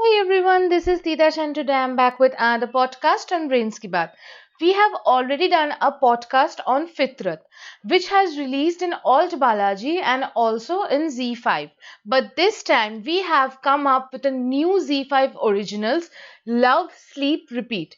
Hey everyone, this is Teena Singh and today I'm back with another podcast on Brains Ki Baat. We have already done a podcast on Fitrat, which has released in Alt Balaji and also in ZEE5. But this time we have come up with a new ZEE5 originals, Love, Sleep, Repeat.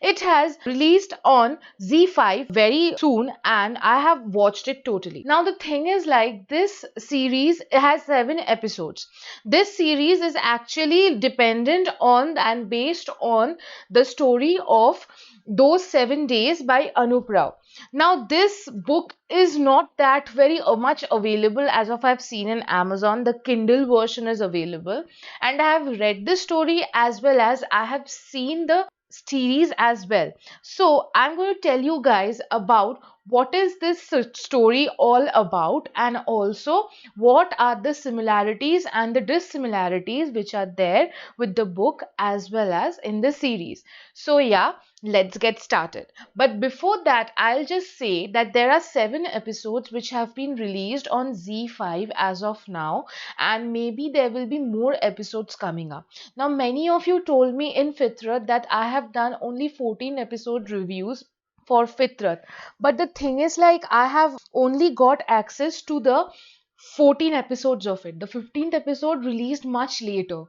It has released on ZEE5 very soon and I have watched it totally. Now the thing is like this series has 7 episodes. This series is actually dependent on and based on the story of those 7 days by Anup Rao. Now this book is not that very much available as of I've seen in Amazon. The Kindle version is available and I have read the story as well as I have seen the series as well. So I'm going to tell you guys about what is this story all about and also what are the similarities and the dissimilarities which are there with the book as well as in the series. So yeah, let's get started. But before that, I'll just say that there are 7 episodes which have been released on ZEE5 as of now, and maybe there will be more episodes coming up. Now, many of you told me in Fitrat that I have done only 14 episode reviews for Fitrat. But the thing is, like, I have only got access to the 14 episodes of it. The 15th episode released much later.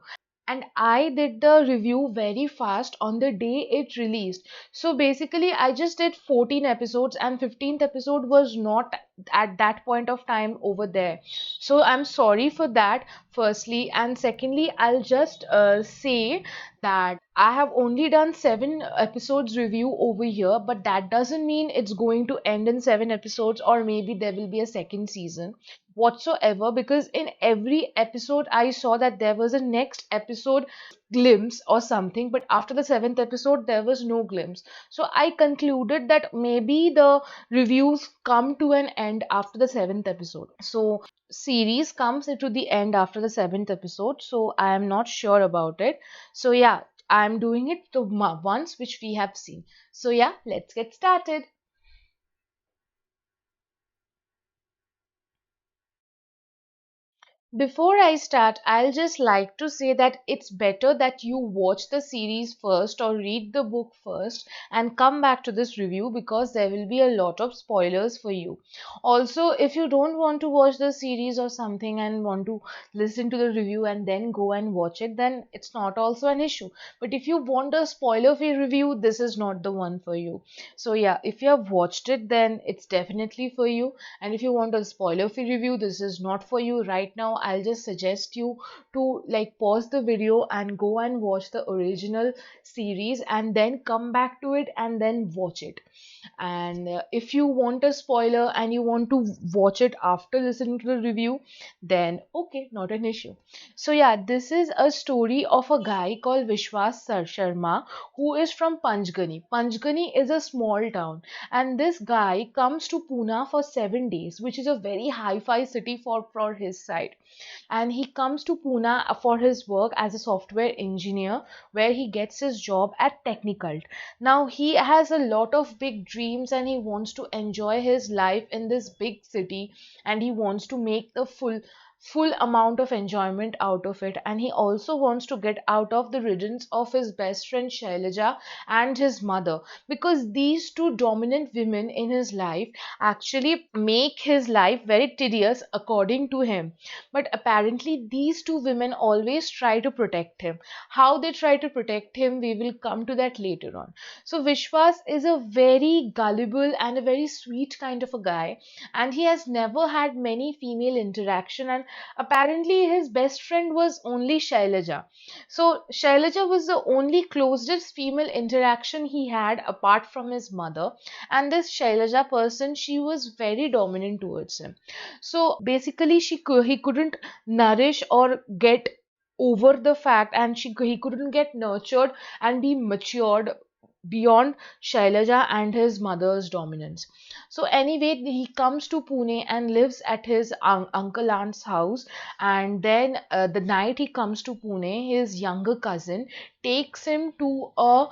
And I did the review very fast on the day it released. So basically, I just did 14 episodes, and 15th episode was not at that point of time over there. So I'm sorry for that, firstly. And secondly, I'll just say that I have only done 7 episodes review over here, but that doesn't mean it's going to end in 7 episodes or maybe there will be a second season whatsoever, because in every episode I saw that there was a next episode glimpse or something, but after the 7th episode there was no glimpse. So I concluded that maybe the reviews come to an end after the 7th episode. So series comes to the end after the 7th episode, so I am not sure about it. So yeah, I'm doing it the ones which we have seen. So yeah, let's get started. Before I start, I'll just like to say that it's better that you watch the series first or read the book first and come back to this review, because there will be a lot of spoilers for you. Also, if you don't want to watch the series or something and want to listen to the review and then go and watch it, then it's not also an issue. But if you want a spoiler-free review, this is not the one for you. So yeah, if you have watched it, then it's definitely for you, and if you want a spoiler free review, this is not for you. Right now I'll just suggest you to like pause the video and go and watch the original series and then come back to it and then watch it. And if you want a spoiler and you want to watch it after listening to the review, then okay, not an issue. So yeah, this is a story of a guy called Vishwas Sharma, who is from Panchgani. Panchgani is a small town, and this guy comes to Pune for 7 days, which is a very hi-fi city for his side. And he comes to Pune for his work as a software engineer, where he gets his job at Technicult. Now he has a lot of big dreams and he wants to enjoy his life in this big city, and he wants to make the full amount of enjoyment out of it, and he also wants to get out of the riddance of his best friend Shailaja and his mother, because these two dominant women in his life actually make his life very tedious according to him. But apparently these two women always try to protect him. How they try to protect him, we will come to that later on. So Vishwas is a very gullible and a very sweet kind of a guy, and he has never had many female interaction, and apparently his best friend was only Shailaja. So Shailaja was the only closest female interaction he had apart from his mother, and this Shailaja person, she was very dominant towards him. So basically he couldn't nourish or get over the fact, and he couldn't get nurtured and be matured beyond Shailaja and his mother's dominance. So anyway, he comes to Pune and lives at his uncle aunt's house. And then the night he comes to Pune, his younger cousin takes him to a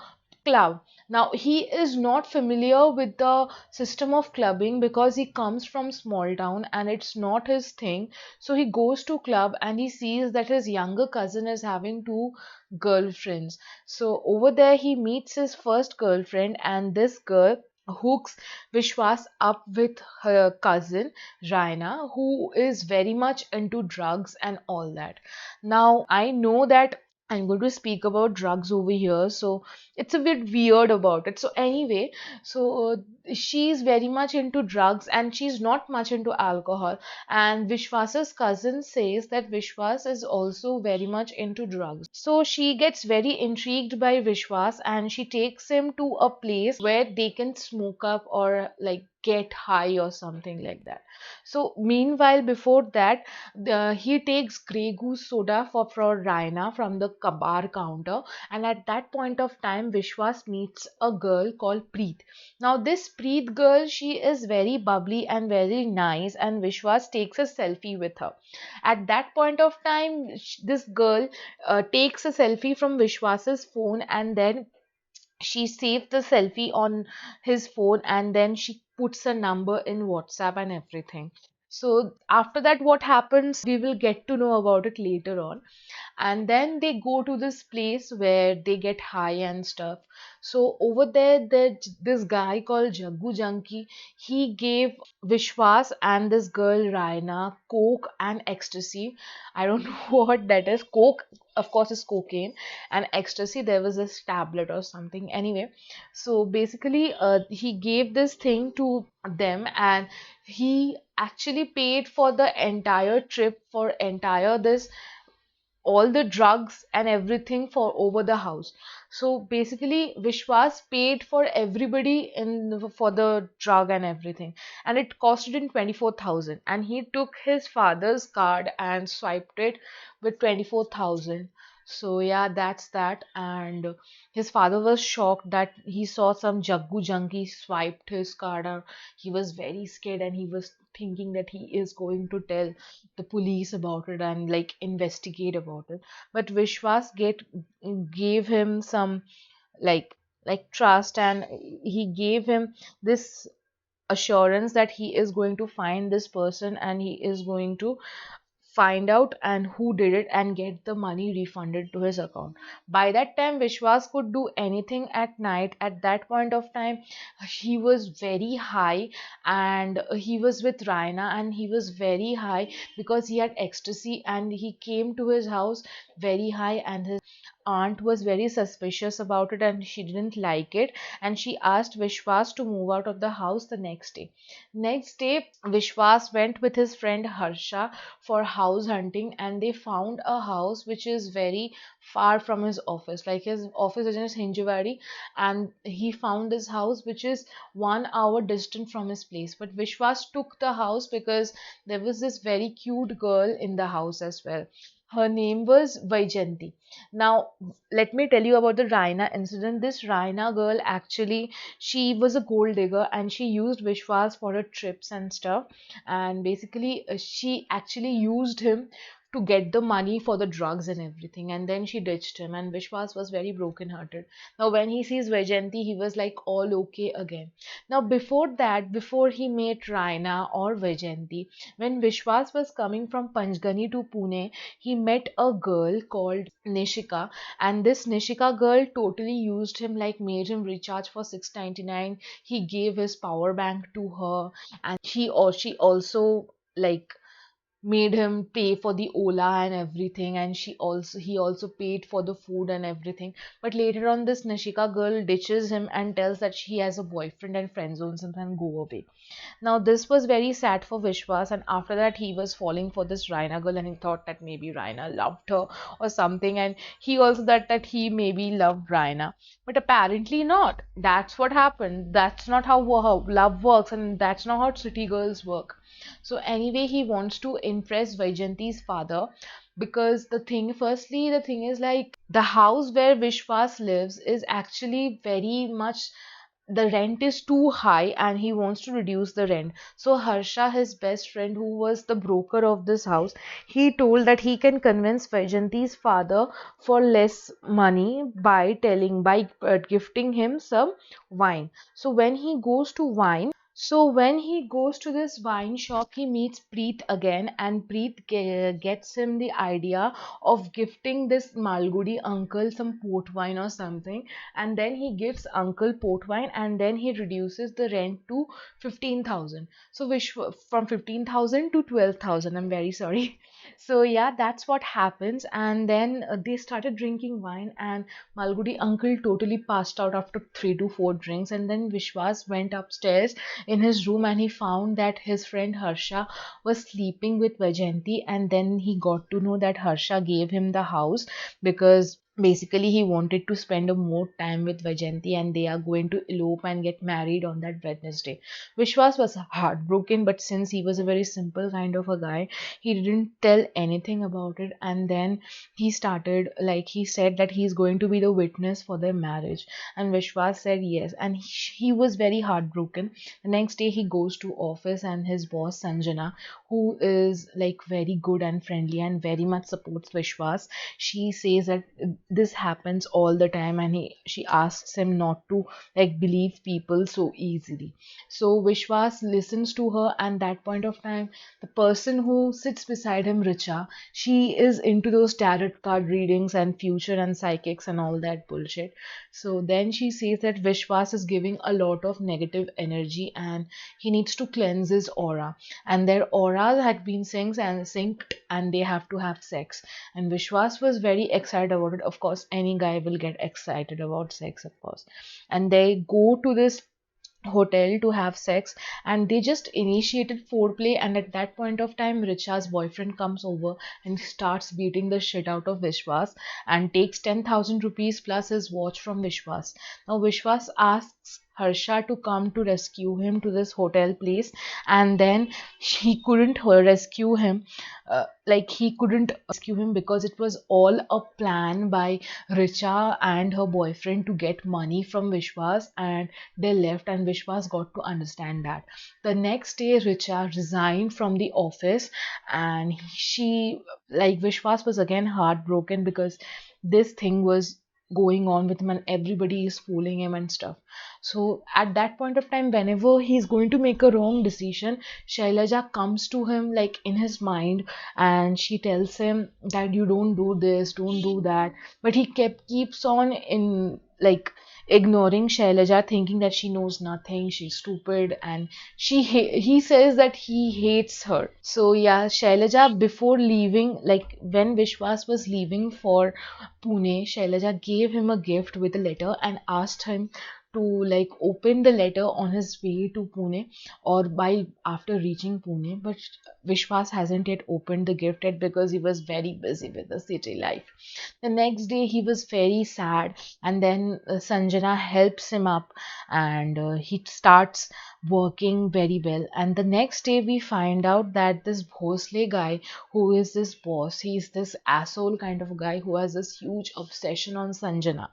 club. Now he is not familiar with the system of clubbing because he comes from small town and it's not his thing. So he goes to club and he sees that his younger cousin is having two girlfriends. So over there he meets his first girlfriend, and this girl hooks Vishwas up with her cousin Raina, who is very much into drugs and all that. Now I know that I'm going to speak about drugs over here, so it's a bit weird about it. So anyway, so she's very much into drugs and she's not much into alcohol. And Vishwas's cousin says that Vishwas is also very much into drugs. So she gets very intrigued by Vishwas and she takes him to a place where they can smoke up or like get high or something like that. So meanwhile, before that, he takes Grey Goose soda for Raina from the bar counter, and at that point of time, Vishwas meets a girl called Preet. Now, this Preet girl, she is very bubbly and very nice, and Vishwas takes a selfie with her. At that point of time, this girl takes a selfie from Vishwas's phone, and then she saved the selfie on his phone, and then she puts a number in WhatsApp and everything. So after that, what happens, we will get to know about it later on. And then they go to this place where they get high and stuff. So over there, this guy called Jaggu Junkie, he gave Vishwas and this girl Raina coke and ecstasy. I don't know what that is. Coke, of course, is cocaine, and ecstasy, there was this tablet or something. Anyway, so basically, he gave this thing to them, and he actually paid for the entire trip, for entire this all the drugs and everything for over the house. So basically Vishwas paid for everybody in for the drug and everything, and it costed him 24,000, and he took his father's card and swiped it with 24,000. So yeah, that's that. And his father was shocked that he saw some Jaggu junkie swiped his card out. He was very scared and he was thinking that he is going to tell the police about it and like investigate about it. But Vishwas gave him some like trust, and he gave him this assurance that he is going to find this person and he is going to find out and who did it and get the money refunded to his account. By that time, Vishwas could do anything at night. At that point of time, he was very high, and he was with Raina and he was very high because he had ecstasy, and he came to his house very high, and his aunt was very suspicious about it and she didn't like it, and she asked Vishwas to move out of the house the next day. Next day, Vishwas went with his friend Harsha for house hunting, and they found a house which is very far from his office. Like his office is in Hinjawadi, and he found this house which is 1 hour distant from his place. But Vishwas took the house because there was this very cute girl in the house as well. Her name was Vaijanti. Now, let me tell you about the Raina incident. This Raina girl actually, she was a gold digger and she used Vishwas for her trips and stuff. And basically, she actually used him to get the money for the drugs and everything. And then she ditched him, and Vishwas was very broken-hearted. Now, when he sees Vaijanti, he was like all okay again. Now, before that, before he met Raina or Vaijanti, when Vishwas was coming from Panchgani to Pune, he met a girl called Nishika, and this Nishika girl totally used him, like made him recharge for 699. He gave his power bank to her, and she also like made him pay for the Ola and everything, and he also paid for the food and everything. But later on, this Nishika girl ditches him and tells that she has a boyfriend and friend zones him and go away. Now this was very sad for Vishwas, and after that he was falling for this Raina girl, and he thought that maybe Raina loved her or something, and he also thought that he maybe loved Raina. But apparently not. That's what happened. That's not how love works, and that's not how city girls work. So anyway, he wants to impress Vaijanti's father, because the thing is like the house where Vishwas lives is actually very much, the rent is too high and he wants to reduce the rent. So Harsha, his best friend who was the broker of this house, he told that he can convince Vaijanti's father for less money by gifting him some wine. So when he goes to this wine shop, he meets Preet again, and gets him the idea of gifting this Malgudi uncle some port wine or something. And then he gives uncle port wine, and then he reduces the rent to 15,000. So from 15,000 to 12,000. I'm very sorry. So yeah, that's what happens. And then they started drinking wine, and Malgudi uncle totally passed out after 3 to 4 drinks. And then Vishwas went upstairs in his room, and he found that his friend Harsha was sleeping with Vajanti. And then he got to know that Harsha gave him the house because basically he wanted to spend a more time with Vajanti, and they are going to elope and get married on that Wednesday. Vishwas was heartbroken, but since he was a very simple kind of a guy, he didn't tell anything about it. And then he said that he's going to be the witness for their marriage, and Vishwas said yes, and he was very heartbroken. The next day he goes to office, and his boss Sanjana, who is like very good and friendly and very much supports Vishwas, she says that this happens all the time, and she asks him not to like believe people so easily. So Vishwas listens to her, and that point of time, the person who sits beside him, Richa, she is into those tarot card readings and future and psychics and all that bullshit. So then she says that Vishwas is giving a lot of negative energy, and he needs to cleanse his aura. And their auras had been synced, and they have to have sex. And Vishwas was very excited about it. Of course, any guy will get excited about sex, of course. And they go to this hotel to have sex, and they just initiated foreplay. And at that point of time, Richa's boyfriend comes over and starts beating the shit out of Vishwas, and takes 10,000 rupees plus his watch from Vishwas. Now Vishwas asks Harsha to come to rescue him to this hotel place, and then he couldn't rescue him. He couldn't rescue him because it was all a plan by Richa and her boyfriend to get money from Vishwas, and they left, and Vishwas got to understand that. The next day, Richa resigned from the office, and Vishwas was again heartbroken because this thing was going on with him, and everybody is fooling him and stuff. So at that point of time, whenever he's going to make a wrong decision, Shailaja comes to him like in his mind, and she tells him that you don't do this, don't do that. But he keeps on in like ignoring Shailaja, thinking that she knows nothing, she's stupid, and he says that he hates her. So yeah, Shailaja, before leaving, like when Vishwas was leaving for Pune, Shailaja gave him a gift with a letter and asked him to like open the letter on his way to Pune, or by after reaching Pune. But Vishwas hasn't yet opened the gift yet because he was very busy with the city life. The next day he was very sad, and then Sanjana helps him up, and he starts working very well. And the next day we find out that this Bhosle guy, who is this boss, he's this asshole kind of guy who has this huge obsession on Sanjana.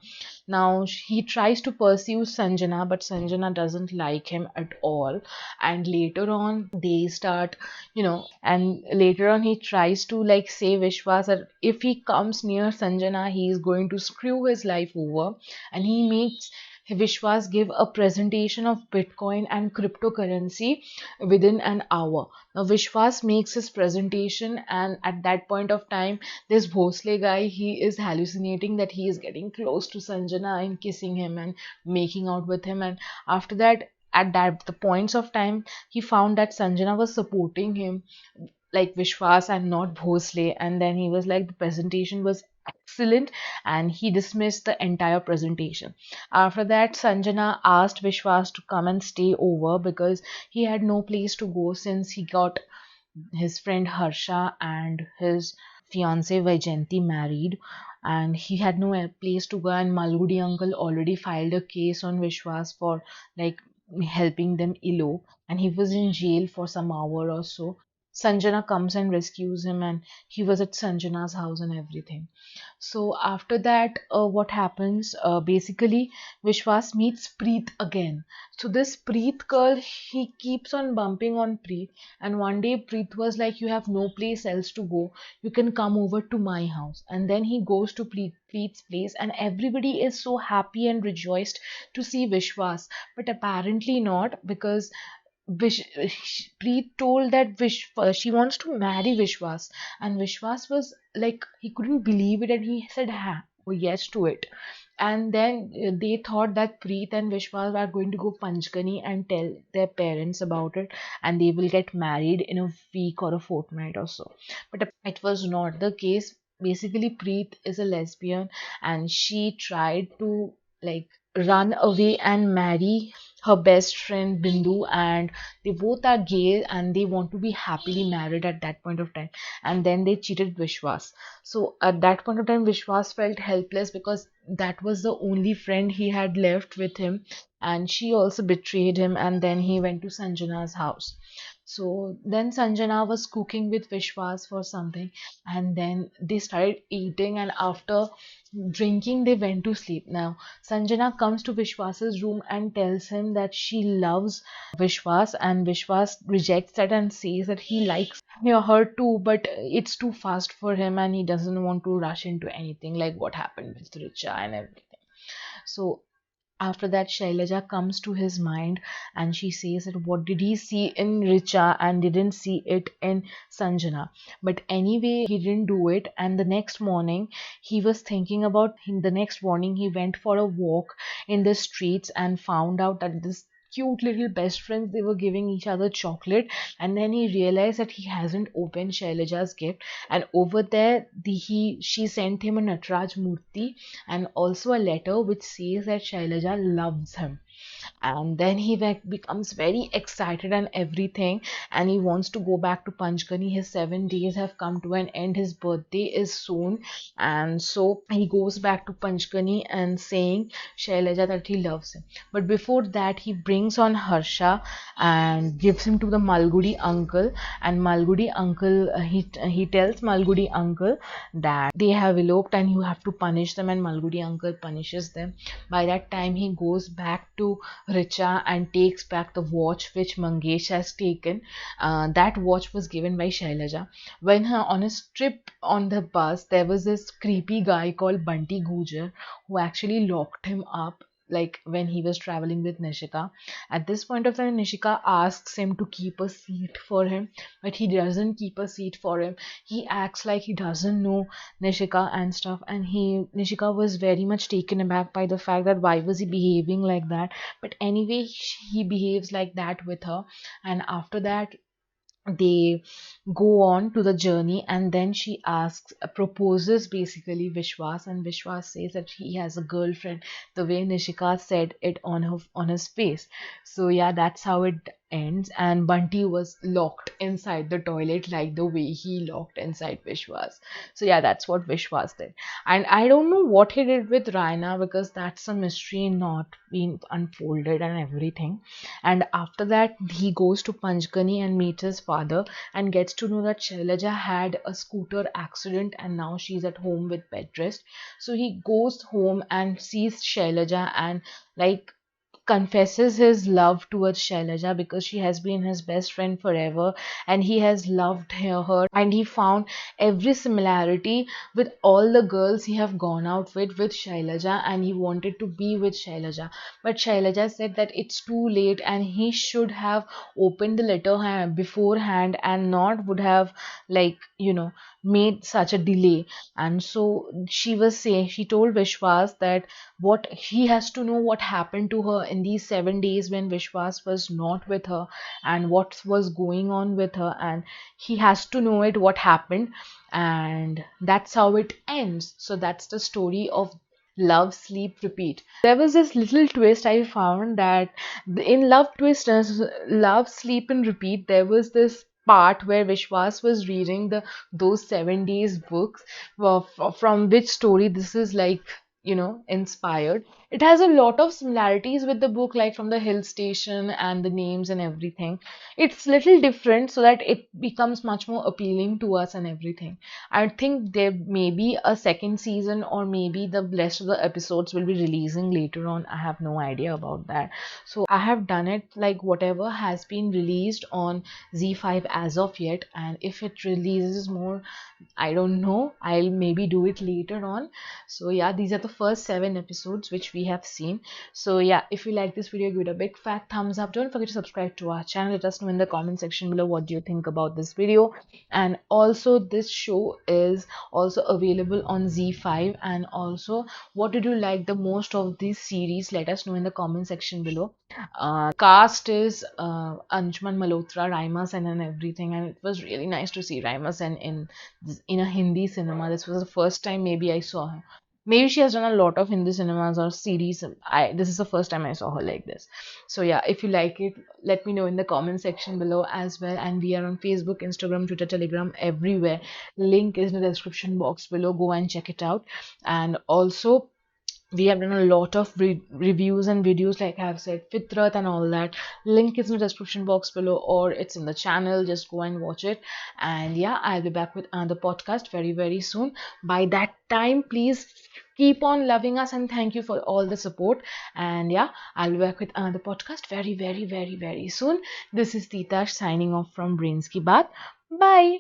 Now he tries to pursue Sanjana, but Sanjana doesn't like him at all. And later on they start, and later on he tries to like say Vishwas that if he comes near Sanjana, he is going to screw his life over. And he makes Vishwas give a presentation of Bitcoin and cryptocurrency within an hour. Now Vishwas makes his presentation, and at that point of time, this Bhosle guy, he is hallucinating that he is getting close to Sanjana and kissing him and making out with him. And after that, at that the points of time, he found that Sanjana was supporting him like Vishwas and not Bhosle. And then he was like, the presentation was excellent, and he dismissed the entire presentation. After that, Sanjana asked Vishwas to come and stay over because he had no place to go since he got his friend Harsha and his fiancee Vaijanti married, and he had no place to go. And Malgudi uncle already filed a case on Vishwas for like helping them elope, and he was in jail for some hour or so. Sanjana comes and rescues him, and he was at Sanjana's house and everything. So after that, what happens? Basically, Vishwas meets Preet again. So this Preet girl, he keeps on bumping on Preet, and one day Preet was like, "You have no place else to go. You can come over to my house." And then he goes to Preet's place, and everybody is so happy and rejoiced to see Vishwas, but apparently not, because Preet told that she wants to marry Vishwas, and Vishwas was like, he couldn't believe it, and he said yes to it. And then they thought that Preet and Vishwas are going to go Panchgani and tell their parents about it, and they will get married in a week or a fortnight or so. But it was not the case. Basically, Preet is a lesbian, and she tried to like run away and marry her best friend Bindu, and they both are gay and they want to be happily married at that point of time. And then they cheated Vishwas. So at that point of time, Vishwas felt helpless because that was the only friend he had left with him, and she also betrayed him. And then he went to Sanjana's house. So then Sanjana was cooking with Vishwas for something, and then they started eating, and after drinking, they went to sleep. Now, Sanjana comes to Vishwas's room and tells him that she loves Vishwas, and Vishwas rejects that and says that he likes her too, but it's too fast for him and he doesn't want to rush into anything like what happened with Richa and everything. So after that, Shailaja comes to his mind and she says that what did he see in Richa and didn't see it in Sanjana. But anyway, he didn't do it. And the next morning, he was thinking about him. The next morning, he went for a walk in the streets and found out that this cute little best friends, they were giving each other chocolate, and then he realized that he hasn't opened Shailaja's gift, and over there she sent him a Nataraj Murti and also a letter which says that Shailaja loves him. And then he becomes very excited and everything, and he wants to go back to Panchgani. His 7 days have come to an end. His birthday is soon, and so he goes back to Panchgani and saying Shailaja that he loves him. But before that, he brings on Harsha and gives him to the Malgudi uncle. And Malgudi uncle, he tells Malgudi uncle that they have eloped and you have to punish them, and Malgudi uncle punishes them. By that time, he goes back to Richa and takes back the watch which Mangesh has taken. That watch was given by Shailaja. When on a trip on the bus, there was this creepy guy called Bunty Gujar who actually locked him up, like when he was traveling with Nishika. At this point of time, Nishika asks him to keep a seat for him, but he doesn't keep a seat for him. He acts like he doesn't know Nishika and stuff, and Nishika was very much taken aback by the fact that why was he behaving like that. But anyway, he behaves like that with her, and after that they go on to the journey, and then she proposes basically Vishwas, and Vishwas says that he has a girlfriend, the way Nishika said it on his face. So yeah, that's how it ends, and Bunty was locked inside the toilet like the way he locked inside Vishwas. So yeah, that's what Vishwas did. And I don't know what he did with Raina, because that's a mystery not being unfolded and everything. And after that, he goes to Panchgani and meets his father and gets to know that Shailaja had a scooter accident and now she's at home with bed rest. So he goes home and sees Shailaja and like confesses his love towards Shailaja because she has been his best friend forever, and he has loved her, and he found every similarity with all the girls he have gone out with Shailaja, and he wanted to be with Shailaja. But Shailaja said that it's too late and he should have opened the letter beforehand and not would have like made such a delay. And so she told Vishwas that what he has to know what happened to her in these 7 days when Vishwas was not with her, and what was going on with her, and he has to know it what happened, and that's how it ends. So that's the story of Love, Sleep, Repeat. There was this little twist I found that in Love, Sleep, and Repeat, there was this part where Vishwas was reading those 7 days books, from which story this is like inspired. It has a lot of similarities with the book, like from the hill station and the names and everything. It's little different so that it becomes much more appealing to us and everything. I think there may be a second season, or maybe the rest of the episodes will be releasing later on. I have no idea about that. So I have done it like whatever has been released on ZEE5 as of yet, and if it releases more, I don't know, I'll maybe do it later on. So yeah, these are the first 7 episodes which we have seen. So yeah, if you like this video, give it a big fat thumbs up. Don't forget to subscribe to our channel. Let us know in the comment section below what do you think about this video. And also, this show is also available on ZEE5. And also, what did you like the most of this series? Let us know in the comment section below. Cast is Anshuman Malhotra, Raima Sen and everything, and it was really nice to see Raima Sen in a Hindi cinema. This was the first time maybe I saw her. Maybe she has done a lot of Hindi cinemas or series. This is the first time I saw her like this. So yeah, if you like it, let me know in the comment section below as well. And we are on Facebook, Instagram, Twitter, Telegram, everywhere. Link is in the description box below. Go and check it out. And also, we have done a lot of reviews and videos, like I have said, Fitrat and all that. Link is in the description box below, or it's in the channel. Just go and watch it. And yeah, I'll be back with another podcast very, very soon. By that time, please keep on loving us, and thank you for all the support. And yeah, I'll be back with another podcast very, very, very, very soon. This is Tita signing off from Brains Ki Baat. Bye.